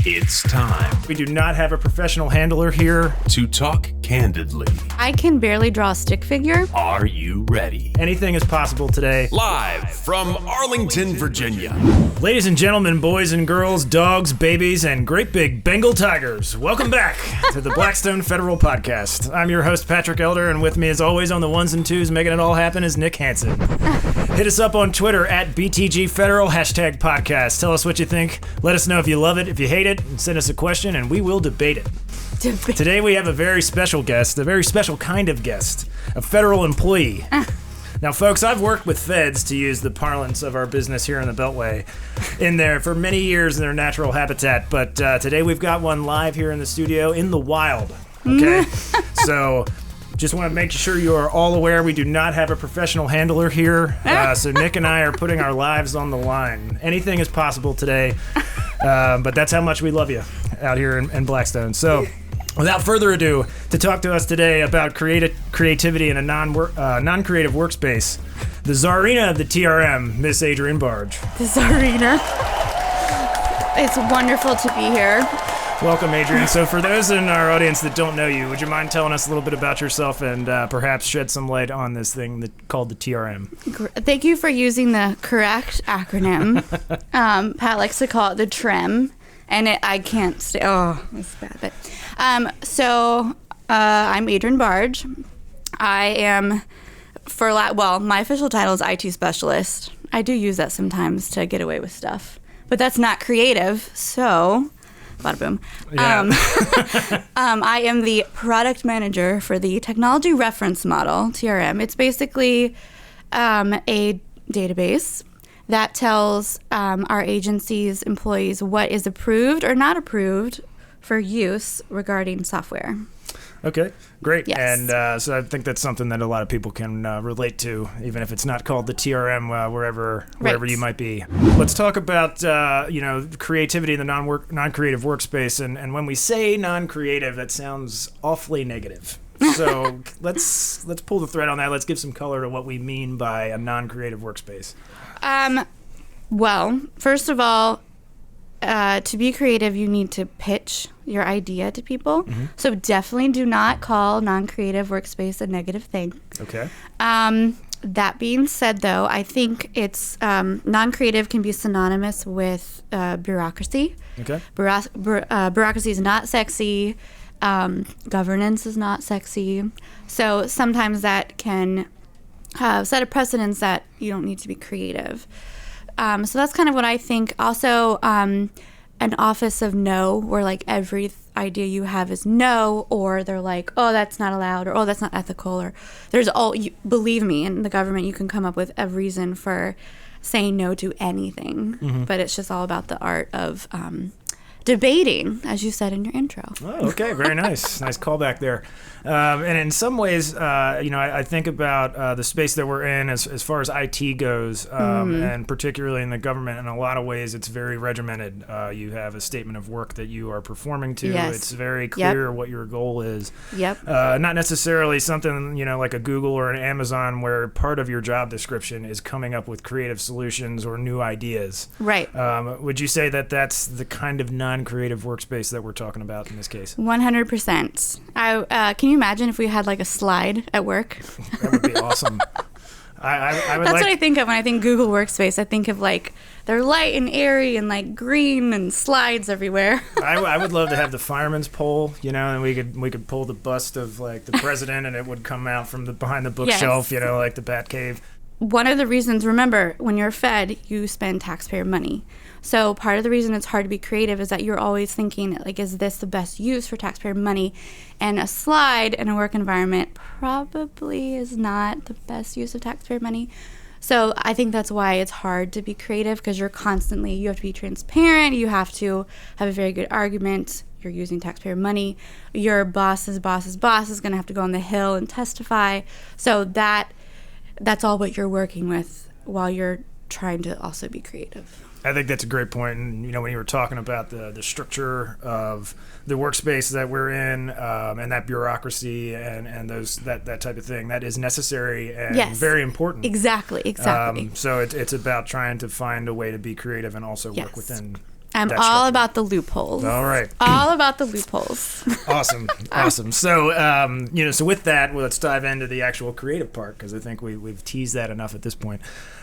It's time We do not have a professional handler here. to talk candidly. I can barely draw a stick figure. Are you ready? Anything is possible today. Live from Arlington, Virginia. Ladies and gentlemen, boys and girls, dogs, babies, and great big Bengal tigers, welcome back to the Blackstone Federal podcast. I'm your host, Patrick Elder, and with me as always on the ones and twos making it all happen is Nick Hansen. Hit us up on Twitter at BTG Federal, hashtag podcast. Tell us what you think. Let us know if you love it, if you hate it, and send us a question and we will debate it. Today we have a very special guest, a very special kind of guest, a federal employee. Now, folks, I've worked with feds, to use the parlance of our business here in the Beltway, in there for many years in their natural habitat, but today we've got one live here in the studio in the wild, okay? So just want to make sure you are all aware we do not have a professional handler here, so Nick and I are putting our lives on the line. Anything is possible today, but that's how much we love you out here in Blackstone. So without further ado, to talk to us today about creativity in a non-creative workspace, the czarina of the TRM, Miss Adrienne Barge. The czarina. It's wonderful to be here. Welcome, Adrienne. So for those in our audience that don't know you, would you mind telling us a little bit about yourself and perhaps shed some light on this thing called the TRM? Thank you for using the correct acronym. Pat likes to call it the TREM, and I can't say, it's bad. But, I'm Adrienne Barge. I am, my official title is IT specialist. I do use that sometimes to get away with stuff, but that's not creative, so bada boom. Yeah. I am the product manager for the technology reference model, TRM. It's basically a database that tells our agency's employees what is approved or not approved for use regarding software. Okay, great. Yes. And so I think that's something that a lot of people can relate to, even if it's not called the TRM, wherever you might be. Let's talk about creativity in the non-creative workspace. And when we say non-creative, that sounds awfully negative. So let's pull the thread on that. Let's give some color to what we mean by a non-creative workspace. Well, first of all, to be creative, you need to pitch your idea to people. Mm-hmm. So definitely do not call non-creative workspace a negative thing. Okay. That being said, though, I think it's non-creative can be synonymous with bureaucracy. Okay. Bureaucracy is not sexy. Governance is not sexy. So sometimes that can set a precedence that you don't need to be creative. So that's kind of what I think. Also, an office of no, where like every idea you have is no, or they're like, oh, that's not allowed, or oh, that's not ethical, or believe me, in the government you can come up with a reason for saying no to anything. Mm-hmm. But it's just all about the art of debating, as you said in your intro. Oh, okay. Very nice. Nice callback there. And in some ways, I think about the space that we're in as far as IT goes, and particularly in the government. In a lot of ways, it's very regimented. You have a statement of work that you are performing to. Yes. It's very clear what your goal is. Yep. Not necessarily something, like a Google or an Amazon where part of your job description is coming up with creative solutions or new ideas. Right. Would you say that that's the kind of non-creative workspace that we're talking about in this case? 100%. Can you imagine if we had like a slide at work? That would be awesome. I would That's what I think of when I think Google Workspace. I think of like they're light and airy and like green and slides everywhere. I would love to have the fireman's pole, and we could pull the bust of like the president and it would come out from behind the bookshelf, Yes. Like the Batcave. One of the reasons, remember, when you're fed, you spend taxpayer money. So part of the reason it's hard to be creative is that you're always thinking, like, is this the best use for taxpayer money? And a slide in a work environment probably is not the best use of taxpayer money. So I think that's why it's hard to be creative, because you have to be transparent. You have to have a very good argument. You're using taxpayer money. Your boss's boss's boss is going to have to go on the Hill and testify. So that's all what you're working with while you're trying to also be creative. I think that's a great point. And, when you were talking about the structure of the workspace that we're in, and that bureaucracy and that type of thing, that is necessary and very important. Exactly. So it's about trying to find a way to be creative and also work within I'm that all structure. about the loopholes. All right. All about the loopholes. Awesome. So, so with that, let's dive into the actual creative part, because I think we've teased that enough at this point.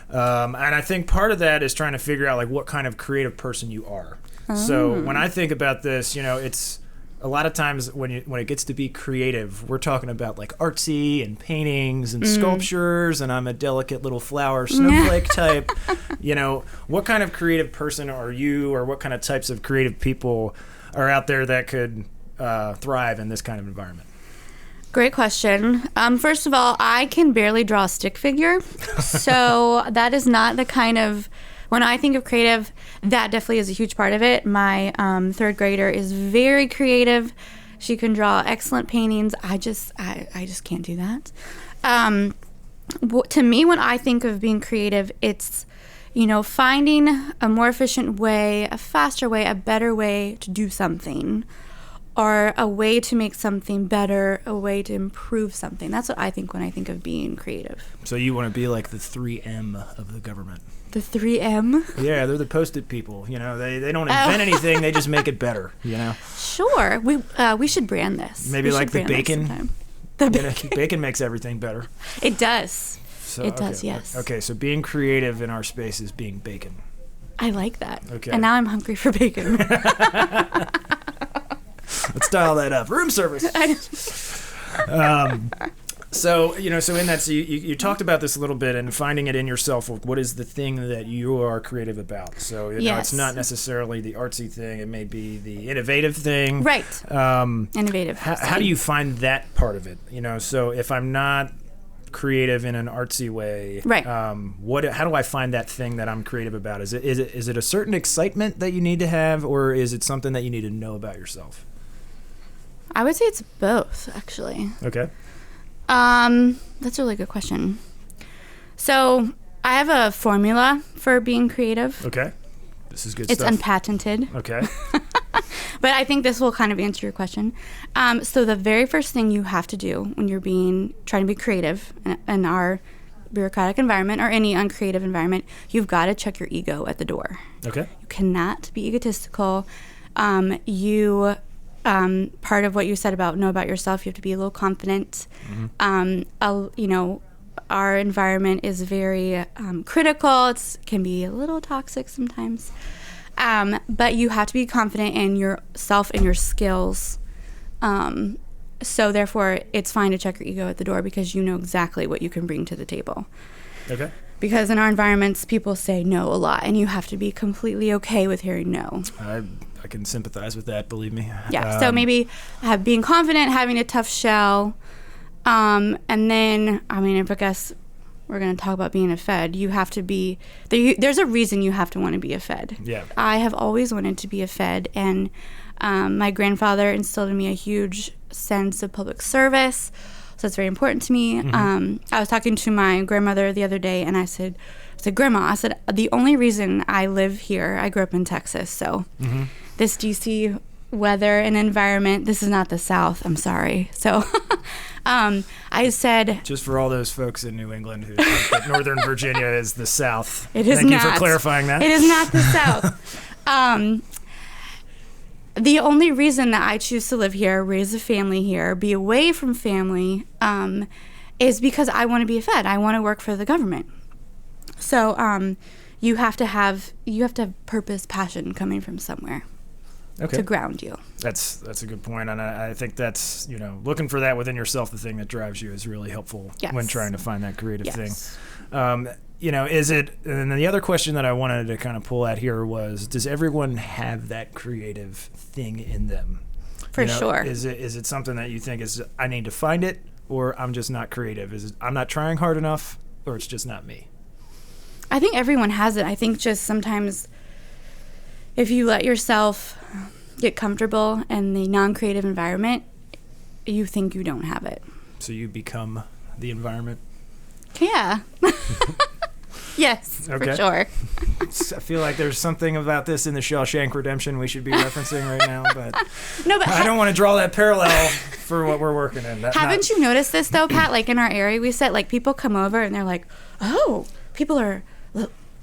And I think part of that is trying to figure out like what kind of creative person you are. So when I think about this, it's a lot of times when it gets to be creative, we're talking about like artsy and paintings and sculptures, and I'm a delicate little flower snowflake type. What kind of creative person are you, or what kind of types of creative people are out there that could thrive in this kind of environment? Great question. First of all, I can barely draw a stick figure, so that is not the kind of. When I think of creative, that definitely is a huge part of it. My third grader is very creative. She can draw excellent paintings. I just can't do that. To me, when I think of being creative, it's, finding a more efficient way, a faster way, a better way to do something, or a way to make something better, a way to improve something. That's what I think when I think of being creative. So you want to be like the 3M of the government. The 3M? Yeah, they're the Post-it people. They don't invent anything; they just make it better. Sure, we should brand this. Maybe we like the bacon. The bacon. Bacon makes everything better. It does. So, it does. Yes. Okay, so being creative in our space is being bacon. I like that. Okay. And now I'm hungry for bacon. Let's dial that up. Room service. So in that, so you talked about this a little bit, and finding it in yourself. What is the thing that you are creative about? So it's not necessarily the artsy thing. It may be the innovative thing. Right. Innovative. How do you find that part of it? So if I'm not creative in an artsy way, right? How do I find that thing that I'm creative about? Is it a certain excitement that you need to have, or is it something that you need to know about yourself? I would say it's both, actually. Okay. That's a really good question. So I have a formula for being creative. Okay. This is good it's stuff. It's unpatented. Okay. But I think this will kind of answer your question. So the very first thing you have to do when you're trying to be creative in our bureaucratic environment or any uncreative environment, you've got to check your ego at the door. Okay. You cannot be egotistical. Part of what you said about know about yourself, you have to be a little confident. Mm-hmm. Our environment is very critical. It can be a little toxic sometimes. But you have to be confident in yourself and your skills. So therefore, it's fine to check your ego at the door because you know exactly what you can bring to the table. Okay. Because in our environments, people say no a lot, and you have to be completely okay with hearing no. I can sympathize with that, believe me. Yeah, so maybe being confident, having a tough shell, and then, if I guess we're going to talk about being a Fed, you have to be, there's a reason you have to want to be a Fed. Yeah. I have always wanted to be a Fed, and my grandfather instilled in me a huge sense of public service, so it's very important to me. Mm-hmm. I was talking to my grandmother the other day, and I said, Grandma, the only reason I live here, I grew up in Texas, so mm-hmm. This DC weather and environment, this is not the South, I'm sorry. So I said... Just for all those folks in New England who think that Northern Virginia is the South. It is Thank not. you for clarifying that. It is not the South. The only reason that I choose to live here, raise a family here, be away from family, is because I want to be a Fed. I want to work for the government. So you have to have purpose, passion coming from somewhere. Okay. To ground you. That's a good point, and I think that's looking for that within yourself. The thing that drives you is really helpful when trying to find that creative thing. Is it? And then the other question that I wanted to kind of pull at here was: does everyone have that creative thing in them? For sure. Is it something that you think is I need to find it, or I'm just not creative? Is it I'm not trying hard enough, or it's just not me? I think everyone has it. I think just sometimes if you let yourself get comfortable in the non-creative environment, you think you don't have it. So you become the environment? Yeah. Yes, okay. For sure. I feel like there's something about this in the Shawshank Redemption we should be referencing right now, but I don't want to draw that parallel for what we're working in. Haven't you noticed this, though, Pat? Like in our area, we said, like, people come over and they're like, oh, people are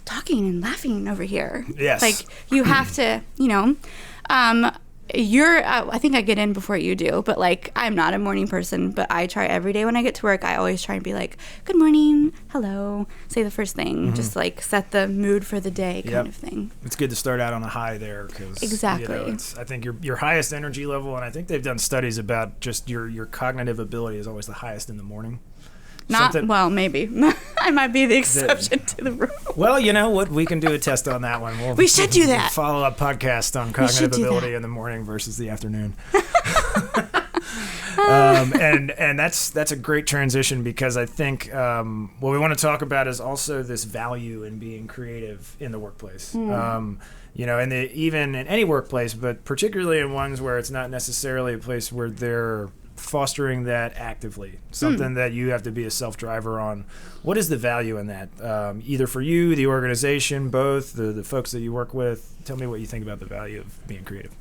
talking and laughing over here. Yes. Like, you have to, I think I get in before you do, but like, I'm not a morning person, but I try every day when I get to work. I always try and be like, good morning, hello, say the first thing, just like set the mood for the day kind of thing. It's good to start out on a high there because exactly. I think your highest energy level, and I think they've done studies about just your cognitive ability is always the highest in the morning. Well, maybe. I might be the exception to the rule. Well, you know what? We can do a test on that one. We should do that. Follow-up podcast on cognitive ability in the morning versus the afternoon. And that's a great transition because I think what we want to talk about is also this value in being creative in the workplace. Even in any workplace, but particularly in ones where it's not necessarily a place where they're fostering that actively, something that you have to be a self-driver on. What is the value in that? Either for you, the organization, both, the folks that you work with. Tell me what you think about the value of being creative.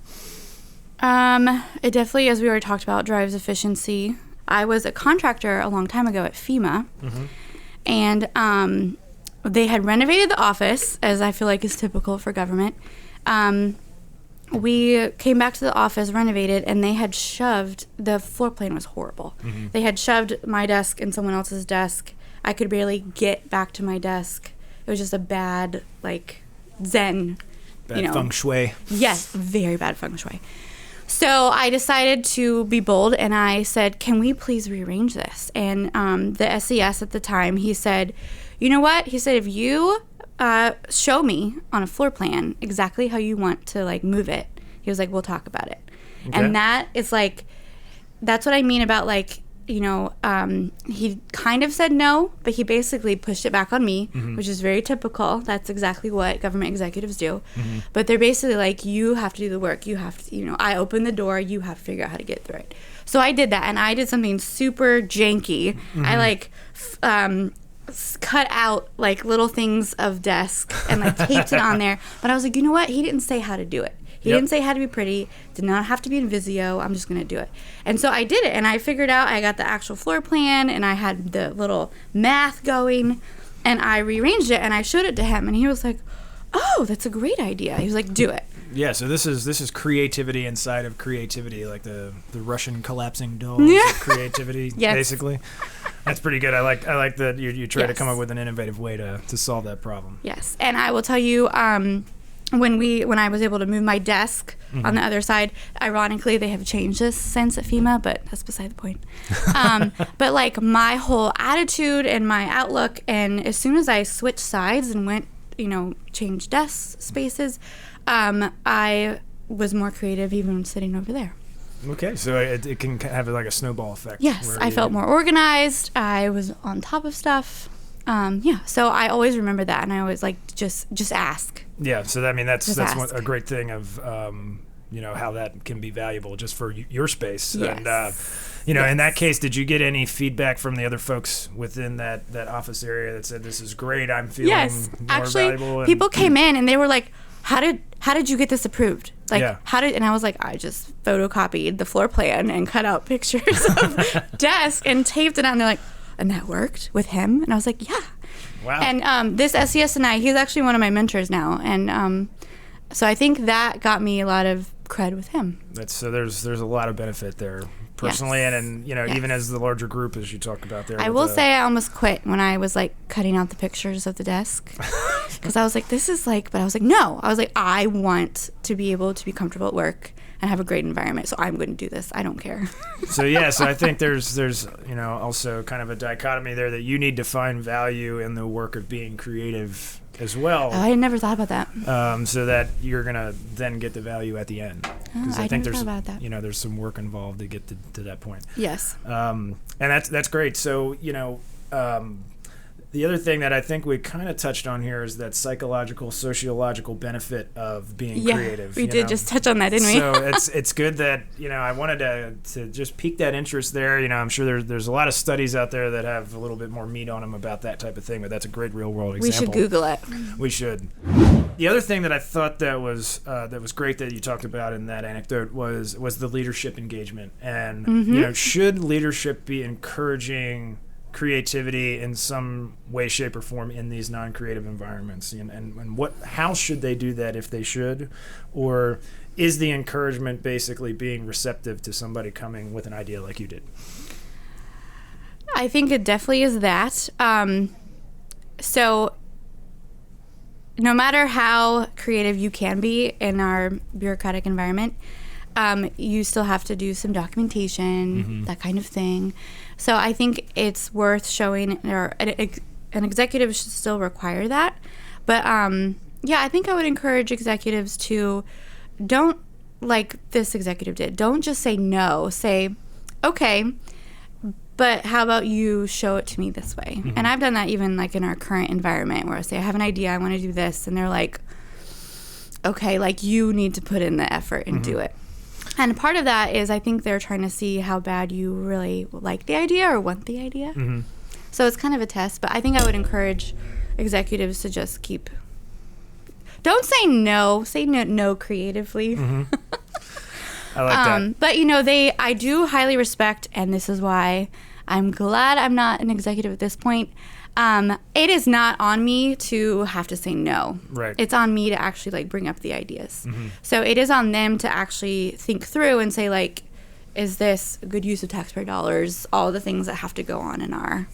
It definitely, as we already talked about, drives efficiency. I was a contractor a long time ago at FEMA, and they had renovated the office, as I feel like is typical for government. We came back to the office, renovated, and they had shoved, the floor plan was horrible. They had shoved my desk in someone else's desk. I could barely get back to my desk. It was just a bad, like, zen. Bad feng shui. Yes, very bad feng shui. So I decided to be bold, and I said, can we please rearrange this? And the SES at the time, he said, you know what? He said, if you show me on a floor plan exactly how you want to like move it. He was like, we'll talk about it. Okay. And that is like, that's what I mean about like, he kind of said no, but he basically pushed it back on me, which is very typical. That's exactly what government executives do. But they're basically like, you have to do the work. You have to, I open the door. You have to figure out how to get through it. So I did that, and I did something super janky. I like, cut out like little things of desk and like taped it on there, but I was like, you know what, he didn't say how to do it. He didn't say how to be pretty, did not have to be in Visio. I'm just gonna do it. And so I did it, and I figured out, I got the actual floor plan, and I had the little math going, and I rearranged it, and I showed it to him, and he was like, oh, that's a great idea. He was like, do it. Yeah, so this is creativity inside of creativity, like the Russian collapsing dolls of creativity, basically. That's pretty good. I like that you try to come up with an innovative way to solve that problem. Yes, and I will tell you, when I was able to move my desk on the other side, ironically, they have changed this since at FEMA, but that's beside the point. But like my whole attitude and my outlook, and as soon as I switched sides and went, changed desk spaces, I was more creative even sitting over there. Okay, so it can have like a snowball effect. Yes, I felt more organized. I was on top of stuff. So I always remember that, and I always like just ask. Yeah, so that's a great thing of how that can be valuable just for your space. Yes. And in that case, did you get any feedback from the other folks within that office area that said this is great? I'm feeling more valuable. People came in and they were like, How did you get this approved? And I was like, I just photocopied the floor plan and cut out pictures of desk and taped it on. And they're like, and that worked with him? And I was like, yeah. Wow. And this SES and he's actually one of my mentors now. And so I think that got me a lot of cred with him. There's a lot of benefit there personally, and even as the larger group, as you talked about there. I will say I almost quit when I was like cutting out the pictures of the desk because I was like, this is like, but I was like, no, I was like, I want to be able to be comfortable at work and have a great environment, so I'm going to do this. I don't care. So I think there's also kind of a dichotomy there that you need to find value in the work of being creative as well. I had never thought about that. So that you're gonna then get the value at the end. Because I think never thought about that. There's some work involved to get to that point. Yes. And that's great. So the other thing that I think we kind of touched on here is that psychological, sociological benefit of being creative. We did just touch on that, didn't we? So it's good that I wanted to just pique that interest there. I'm sure there's a lot of studies out there that have a little bit more meat on them about that type of thing, but that's a great real world example. We should Google it. We should. The other thing that I thought that was great that you talked about in that anecdote was the leadership engagement, and should leadership be encouraging creativity in some way, shape, or form in these non-creative environments, and how should they do that, if they should, or is the encouragement basically being receptive to somebody coming with an idea like you did? I think it definitely is that. So no matter how creative you can be in our bureaucratic environment, you still have to do some documentation, that kind of thing. So I think it's worth showing, or an executive should still require that. But yeah, I think I would encourage executives to don't, like this executive did, don't just say no. Say, okay, but how about you show it to me this way? And I've done that even like in our current environment, where I say, I have an idea, I want to do this. And they're like, okay, like you need to put in the effort and do it. And part of that is I think they're trying to see how bad you really like the idea or want the idea. So it's kind of a test, but I think I would encourage executives to just don't say no, say no creatively. I like that. But I do highly respect, and this is why I'm glad I'm not an executive at this point. It is not on me to have to say no. Right. It's on me to actually like bring up the ideas. So it is on them to actually think through and say like, is this a good use of taxpayer dollars? All the things that have to go on in our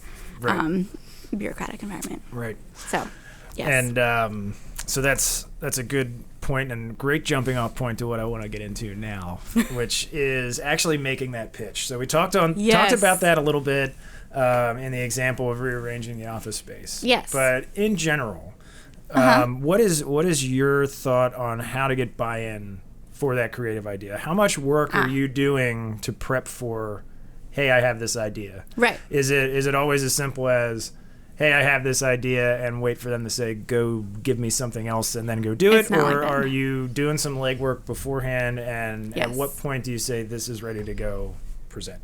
bureaucratic environment. Right. So, yes. And so that's a good point and great jumping off point to what I want to get into now, which is actually making that pitch. So we talked about that a little bit in the example of rearranging the office space. Yes. But in general, what is your thought on how to get buy-in for that creative idea? How much work are you doing to prep for, hey, I have this idea? Right. Is it always as simple as, hey, I have this idea, and wait for them to say, go give me something else and then go do it? Or are you doing some legwork beforehand, and at what point do you say this is ready to go present?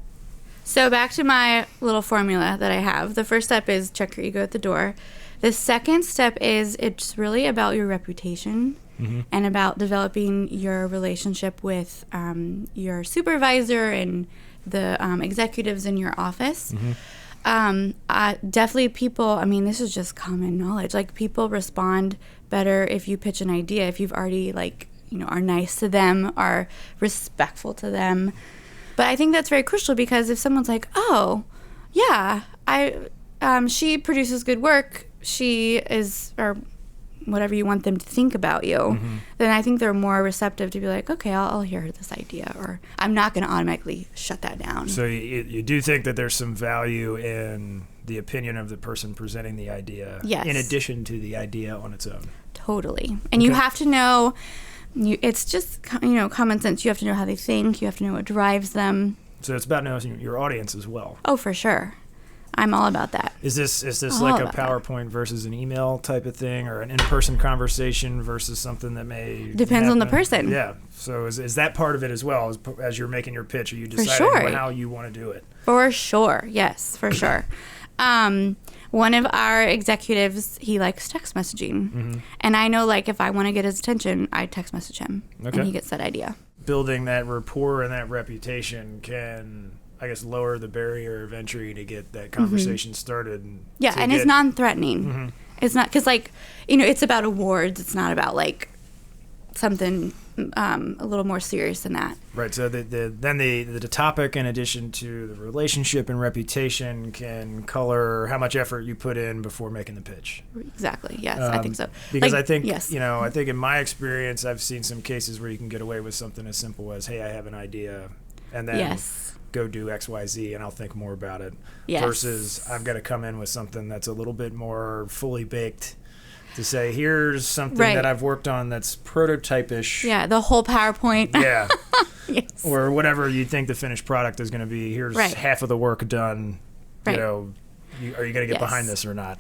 So back to my little formula that I have. The first step is check your ego at the door. The second step is it's really about your reputation and about developing your relationship with your supervisor and the executives in your office. Definitely people, this is just common knowledge. Like people respond better if you pitch an idea, if you've already are nice to them, are respectful to them. But I think that's very crucial, because if someone's like, oh, yeah, she produces good work, she is, or whatever you want them to think about you, then I think they're more receptive to be like, okay, I'll hear this idea, or I'm not going to automatically shut that down. So you do think that there's some value in the opinion of the person presenting the idea, in addition to the idea on its own? Totally. And you have to know, it's just common sense. You have to know how they think. You have to know what drives them. So it's about knowing your audience as well. Oh, for sure. I'm all about that. Is this like a PowerPoint versus an email type of thing, or an in-person conversation versus something that may depends on the person? Yeah. So is that part of it as well? As you're making your pitch, are you deciding how you want to do it? For sure. Yes, for sure. One of our executives, he likes text messaging. And I know, if I want to get his attention, I text message him. And he gets that idea. Building that rapport and that reputation can, I guess, lower the barrier of entry to get that conversation started. And it's non-threatening. It's not, because, it's about awards. It's not about, something a little more serious than that. Right. So the topic, in addition to the relationship and reputation, can color how much effort you put in before making the pitch. Exactly. Yes, I think so. Because I think, I think in my experience, I've seen some cases where you can get away with something as simple as, hey, I have an idea, and then go do X, Y, Z, and I'll think more about it. Versus I've got to come in with something that's a little bit more fully baked, to say, here's something that I've worked on that's prototype-ish. Yeah, the whole PowerPoint. Yeah. Or whatever you think the finished product is going to be. Here's half of the work done. Are you going to get behind this or not?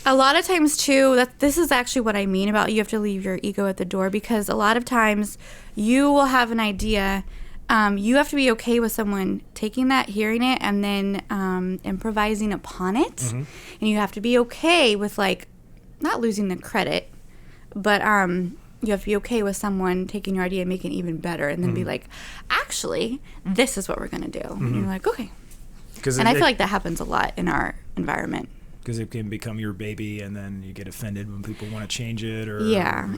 A lot of times, too, this is actually what I mean about you have to leave your ego at the door, because a lot of times you will have an idea. You have to be okay with someone taking that, hearing it, and then improvising upon it. And you have to be okay with, not losing the credit, but you have to be okay with someone taking your idea and making it even better, and then be like, actually, this is what we're going to do. And you're like, okay. And I feel like that happens a lot in our environment. Because it can become your baby, and then you get offended when people want to change it, or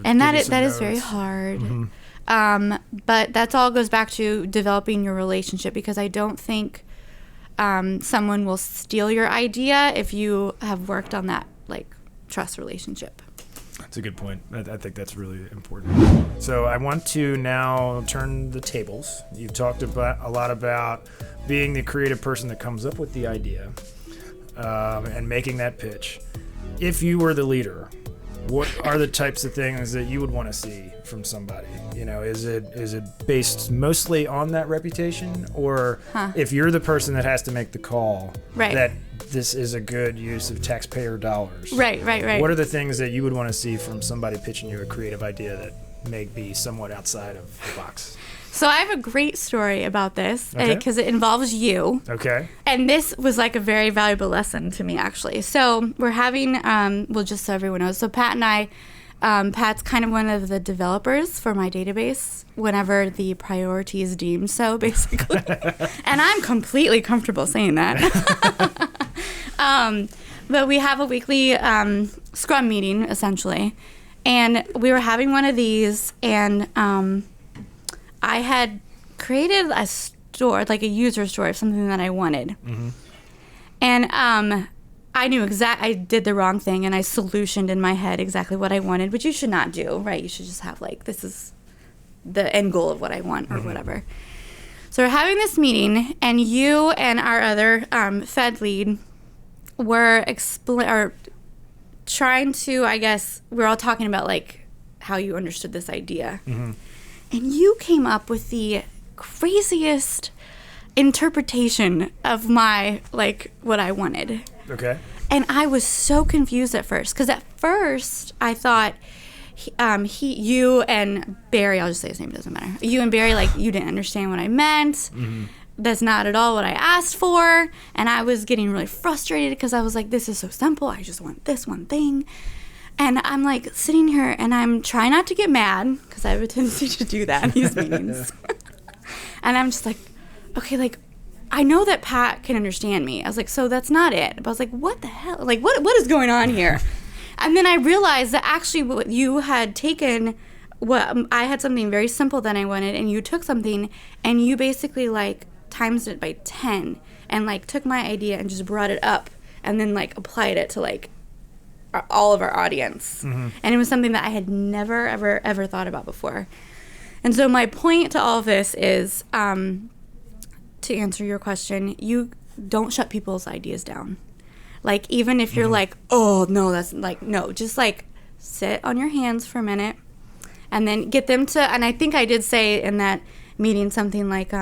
and that is very hard. But that all goes back to developing your relationship, because I don't think someone will steal your idea if you have worked on that like trust relationship. That's a good point. I think that's really important. So I want to now turn the tables. You've talked about a lot about being the creative person that comes up with the idea. And making that pitch. If you were the leader, what are the types of things that you would want to see from somebody? You know, is it based mostly on that reputation, or if you're the person that has to make the call, that this is a good use of taxpayer dollars? Right. What are the things that you would want to see from somebody pitching you a creative idea that may be somewhat outside of the box? So I have a great story about this because it involves you. Okay. And this was like a very valuable lesson to me, actually. So we're having, just so everyone knows, so Pat and I, Pat's kind of one of the developers for my database whenever the priority is deemed so, basically. And I'm completely comfortable saying that. But we have a weekly Scrum meeting, essentially. And we were having one of these, and I had created a store, like a user story of something that I wanted. And I knew I did the wrong thing, and I solutioned in my head exactly what I wanted, which you should not do, right? You should just have like, this is the end goal of what I want, or whatever. So we're having this meeting, and you and our other Fed lead were trying to, I guess, we're all talking about like how you understood this idea. And you came up with the craziest interpretation of my, like, what I wanted. Okay. And I was so confused at first, because at first I thought you and Barry, I'll just say his name, it doesn't matter. You and Barry, like, you didn't understand what I meant. That's not at all what I asked for. And I was getting really frustrated because I was like, this is so simple. I just want this one thing. And I'm like sitting here, and I'm trying not to get mad, because I have a tendency to do that in these meetings. And I'm just like, okay, like, I know that Pat can understand me. I was like, so that's not it. But I was like, what the hell? Like, what is going on here? And then I realized that actually what you had taken, I had something very simple that I wanted, and you took something, and you basically like times it by 10, and like took my idea and just brought it up, and then like applied it to like all of our audience. And it was something that I had never, ever thought about before. And so my point to all of this is, to answer your question, you don't shut people's ideas down. Like, even if you're like, oh, no, that's like, no, just like sit on your hands for a minute, and then get them to, and I think I did say in that meeting something like,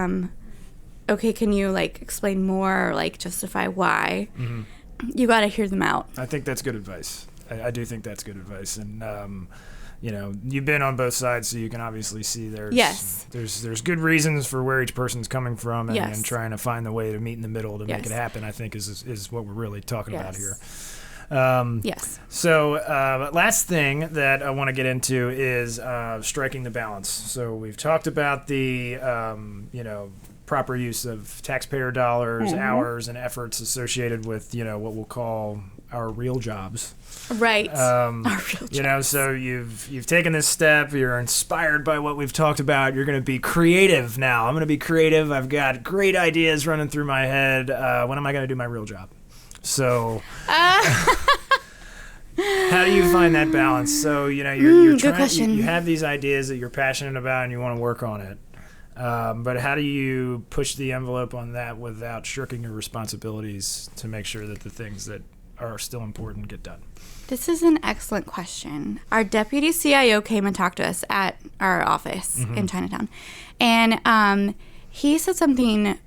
okay, can you like explain more, or like justify why? You got to hear them out. I think that's good advice. I do think that's good advice. And, you know, you've been on both sides, so you can obviously see there's good reasons for where each person's coming from, and trying to find the way to meet in the middle to make it happen, I think is what we're really talking about here. So last thing that I want to get into is striking the balance. So we've talked about the, proper use of taxpayer dollars, hours, and efforts associated with, what we'll call our real jobs. Right. Our real jobs. So you've taken this step. You're inspired by what we've talked about. You're going to be creative now. I'm going to be creative. I've got great ideas running through my head. When am I going to do my real job? So how do you find that balance? So, you're trying, you have these ideas that you're passionate about and you want to work on it. But how do you push the envelope on that without shirking your responsibilities to make sure that the things that are still important get done? This is an excellent question. Our deputy CIO came and talked to us at our office in Chinatown. And he said something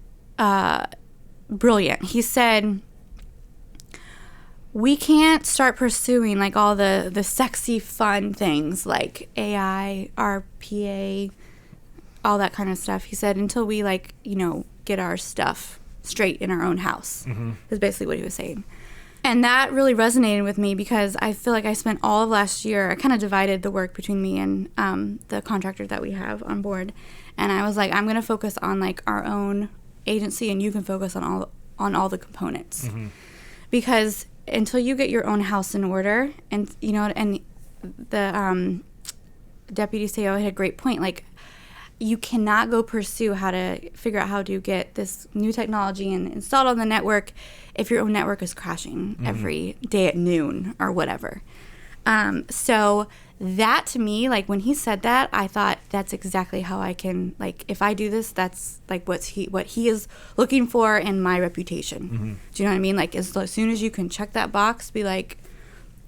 brilliant. He said, we can't start pursuing like all the sexy, fun things like AI, RPA, all that kind of stuff. He said, until we get our stuff straight in our own house, is basically what he was saying. And that really resonated with me because I feel like I spent all of last year, I kind of divided the work between me and the contractor that we have on board. And I was like, I'm going to focus on like our own agency and you can focus on all the components. because until you get your own house in order, and and the deputy CEO had a great point, like, you cannot go pursue how to figure out how to get this new technology and installed on the network if your own network is crashing every day at noon or whatever. So that, to me, like, when he said that, I thought that's exactly how I can, like, if I do this, that's like what he is looking for in my reputation. Do you know what I mean? Like, as soon as you can check that box, be like,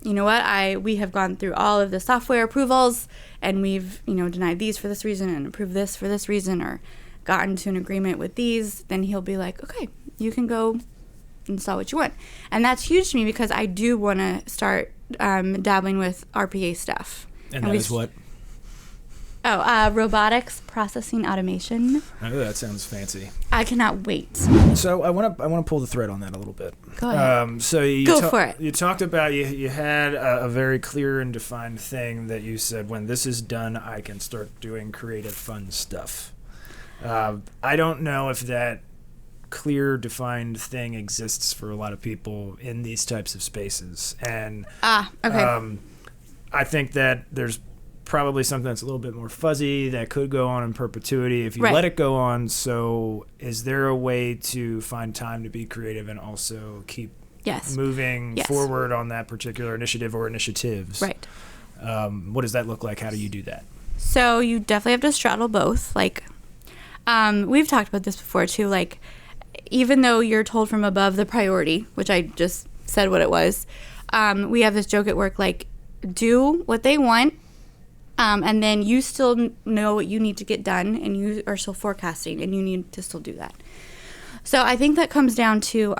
you know what, we have gone through all of the software approvals, and we've, denied these for this reason and approved this for this reason, or gotten to an agreement with these, then he'll be like, okay, you can go install what you want. And that's huge to me, because I do want to start dabbling with RPA stuff. And that is what? Robotics processing automation. Oh, that sounds fancy. I cannot wait. So I want to pull the thread on that a little bit. Go ahead. Go for it. You talked about you had a very clear and defined thing that you said, when this is done, I can start doing creative, fun stuff. I don't know if that clear, defined thing exists for a lot of people in these types of spaces. And okay. I think that there's probably something that's a little bit more fuzzy that could go on in perpetuity if you let it go on. So is there a way to find time to be creative and also keep moving forward on that particular initiative or initiatives? Right. What does that look like? How do you do that? So you definitely have to straddle both. Like, we've talked about this before too. Like, even though you're told from above the priority, which I just said what it was, we have this joke at work, like, do what they want, and then you still know what you need to get done, and you are still forecasting, and you need to still do that. So I think that comes down to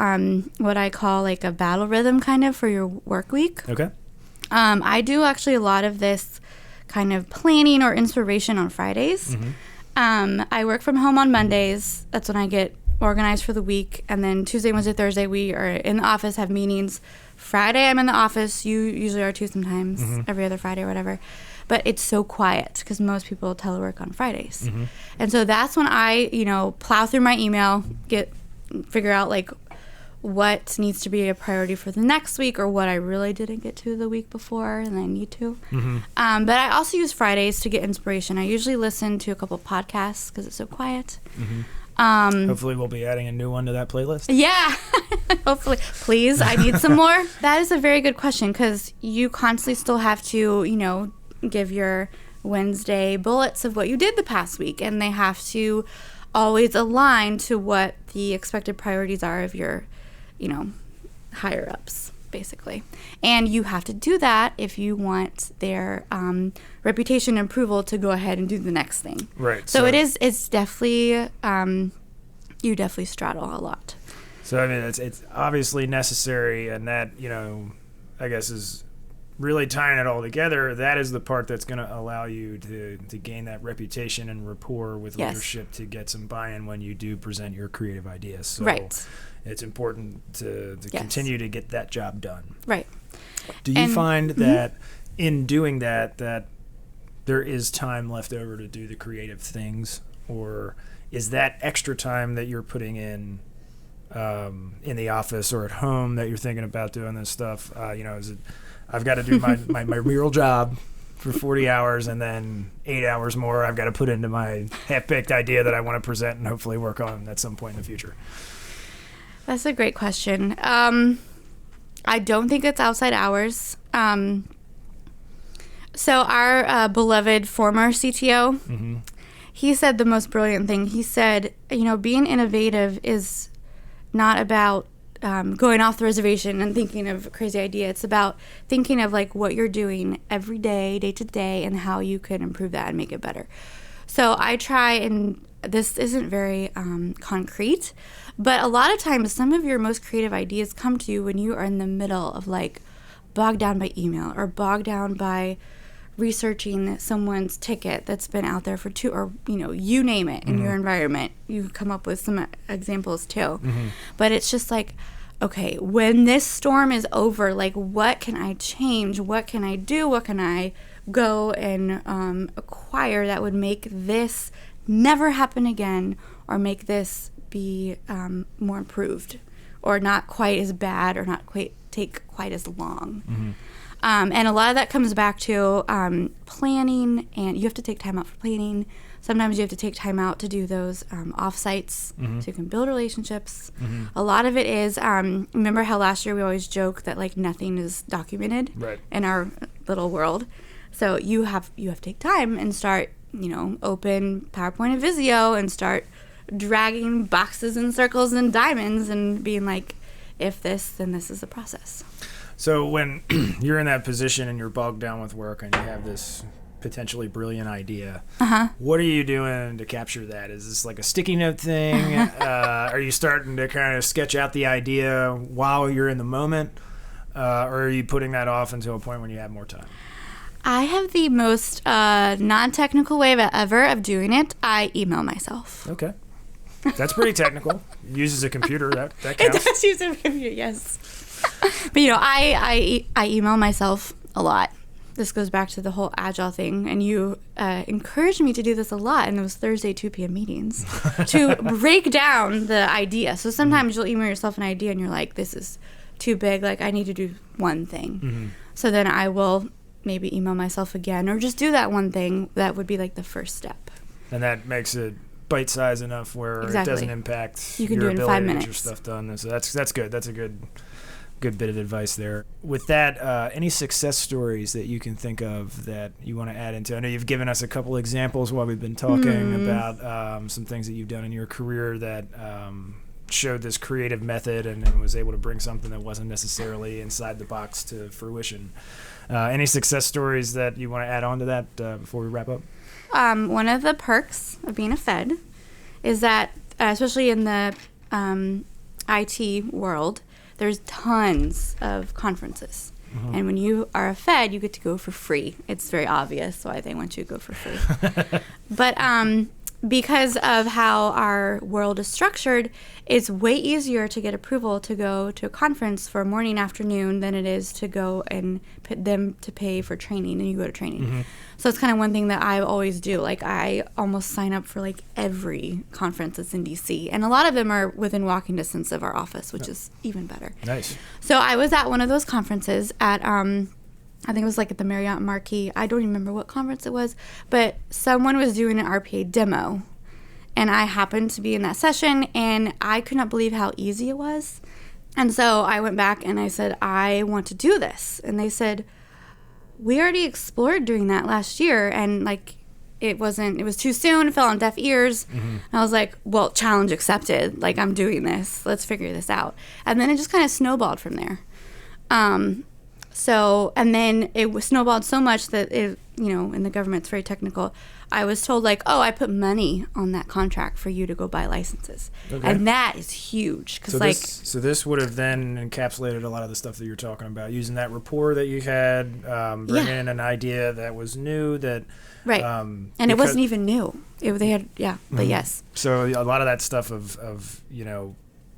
what I call like a battle rhythm kind of for your work week. Okay. I do actually a lot of this kind of planning or inspiration on Fridays. I work from home on Mondays. That's when I get organized for the week. And then Tuesday, Wednesday, Thursday, we are in the office, have meetings. Friday, I'm in the office. You usually are too sometimes, every other Friday or whatever. But it's so quiet because most people telework on Fridays. And so that's when I, plow through my email, figure out like what needs to be a priority for the next week, or what I really didn't get to the week before and I need to. But I also use Fridays to get inspiration. I usually listen to a couple podcasts because it's so quiet. Hopefully we'll be adding a new one to that playlist. Yeah, hopefully. Please, I need some more. That is a very good question, because you constantly still have to, give your Wednesday bullets of what you did the past week, and they have to always align to what the expected priorities are of your, higher ups, basically. And you have to do that if you want their reputation and approval to go ahead and do the next thing. Right. So it's definitely, you definitely straddle a lot. So, I mean, it's obviously necessary, and that, I guess is really tying it all together. That is the part that's going to allow you to gain that reputation and rapport with leadership, to get some buy-in when you do present your creative ideas. So it's important to continue to get that job done. Right. Do you find that in doing that there is time left over to do the creative things, or is that extra time that you're putting in the office or at home that you're thinking about doing this stuff? Is it, I've got to do my real job for 40 hours, and then 8 hours more I've got to put into my half-baked idea that I want to present and hopefully work on at some point in the future? That's a great question. I don't think it's outside hours. So our beloved former CTO, he said the most brilliant thing. He said, being innovative is not about going off the reservation and thinking of a crazy idea. It's about thinking of like what you're doing every day, day to day, and how you could improve that and make it better. So I try, and this isn't very concrete, but a lot of times some of your most creative ideas come to you when you are in the middle of like bogged down by email, or bogged down by researching someone's ticket that's been out there for you name it in your environment. You come up with some examples too. But it's just like, okay, when this storm is over, like, what can I change? What can I do? What can I go and acquire that would make this never happen again, or make this be more improved, or not quite as bad or not quite take quite as long. And a lot of that comes back to planning, and you have to take time out for planning. Sometimes you have to take time out to do those offsites so you can build relationships. A lot of it is, remember how last year we always joke that like nothing is documented in our little world. So you have to take time and start, open PowerPoint and Visio and start dragging boxes and circles and diamonds and being like, if this, then this is the process. So when you're in that position and you're bogged down with work and you have this potentially brilliant idea, what are you doing to capture that? Is this like a sticky note thing? Are you starting to kind of sketch out the idea while you're in the moment? Or are you putting that off until a point when you have more time? I have the most non-technical way ever of doing it. I email myself. Okay. That's pretty technical. Uses a computer. That counts. It does use a computer, yes. But I email myself a lot. This goes back to the whole agile thing, and you encouraged me to do this a lot in those Thursday 2 p.m. meetings to break down the idea. So sometimes you'll email yourself an idea and you're like, this is too big, like I need to do one thing. So then I will maybe email myself again or just do that one thing. That would be like the first step. And that makes it bite-sized enough where it doesn't impact you can your do it in ability 5 to minutes. get your stuff done. So that's good. That's a good bit of advice there. With that, any success stories that you can think of that you want to add into? I know you've given us a couple examples while we've been talking about some things that you've done in your career that showed this creative method and was able to bring something that wasn't necessarily inside the box to fruition. Any success stories that you want to add on to that before we wrap up? One of the perks of being a Fed is that, especially in the IT world, there's tons of conferences. And when you are a Fed, you get to go for free. It's very obvious why they want you to go for free. But because of how our world is structured, it's way easier to get approval to go to a conference for morning, afternoon than it is to go and put them to pay for training, and you go to training. So it's kind of one thing that I always do. Like I almost sign up for like every conference that's in DC, and a lot of them are within walking distance of our office, which is even better. Nice. So I was at one of those conferences at I think it was like at the Marriott Marquis. I don't even remember what conference it was, but someone was doing an RPA demo, and I happened to be in that session, and I could not believe how easy it was. And so I went back and I said, I want to do this. And they said, we already explored doing that last year, and like it was too soon, it fell on deaf ears. And I was like, well, challenge accepted. Like, I'm doing this. Let's figure this out. And then it just kind of snowballed from there. And then it was snowballed so much that it, in the government, it's very technical. I was told like, oh, I put money on that contract for you to go buy licenses. Okay. And that is huge. So this would have then encapsulated a lot of the stuff that you're talking about, using that rapport that you had, bringing in an idea that was new that. Right. And it wasn't even new. But yes. So a lot of that stuff of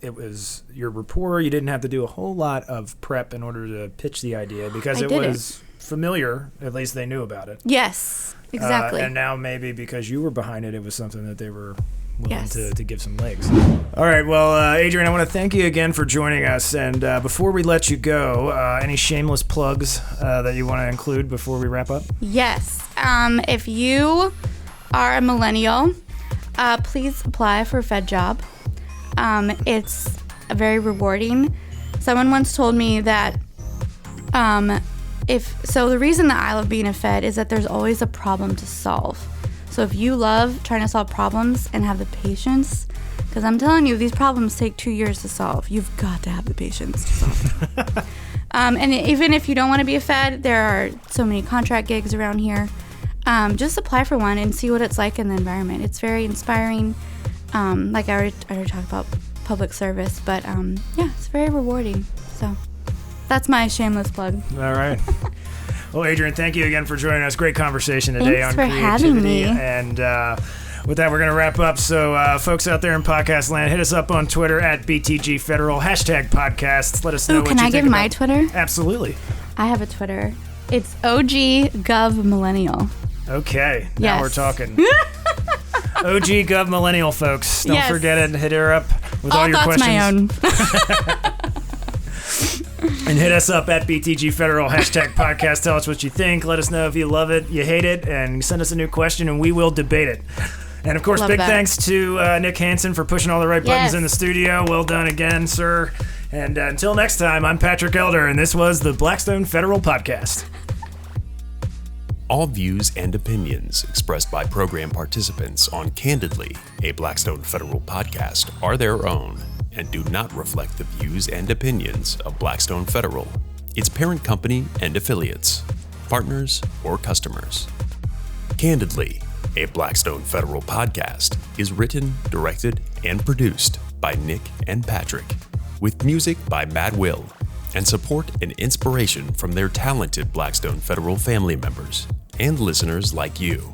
it was your rapport. You didn't have to do a whole lot of prep in order to pitch the idea because it was familiar. At least they knew about it. Yes, exactly. And now maybe because you were behind it, it was something that they were willing to give some legs. All right. Well, Adrienne, I want to thank you again for joining us. And before we let you go, any shameless plugs that you want to include before we wrap up? Yes. If you are a millennial, please apply for a Fed job. It's very rewarding. Someone once told me that the reason that I love being a Fed is that there's always a problem to solve. So if you love trying to solve problems and have the patience, because I'm telling you, these problems take 2 years to solve. You've got to have the patience to solve them. And even if you don't want to be a Fed, there are so many contract gigs around here. Just apply for one and see what it's like in the environment. It's very inspiring. Like I already talked about public service, but it's very rewarding. So that's my shameless plug. All right. Well, Adrienne, thank you again for joining us. Great conversation today on creativity. Thanks for having me. And with that, we're going to wrap up. So folks out there in podcast land, hit us up on Twitter at BTG Federal, #podcasts. Let us know what you think. Can I give my Twitter? Absolutely. I have a Twitter. It's OG Gov Millennial. Okay. Now we're talking. OG Gov Millennial, folks. Don't forget it. Hit her up. with all your thoughts questions. my own. And hit us up at BTG Federal, #podcast. Tell us what you think. Let us know if you love it, you hate it, and send us a new question, and we will debate it. And, of course, Love big that. thanks to Nick Hansen for pushing all the right buttons Yes. in the studio. Well done again, sir. And until next time, I'm Patrick Elder, and this was the Blackstone Federal Podcast. All views and opinions expressed by program participants on Candidly, a Blackstone Federal podcast, are their own and do not reflect the views and opinions of Blackstone Federal, its parent company and affiliates, partners, or customers. Candidly, a Blackstone Federal podcast, is written, directed, and produced by Nick and Patrick, with music by Matt Will, and support and inspiration from their talented Blackstone Federal family members and listeners like you.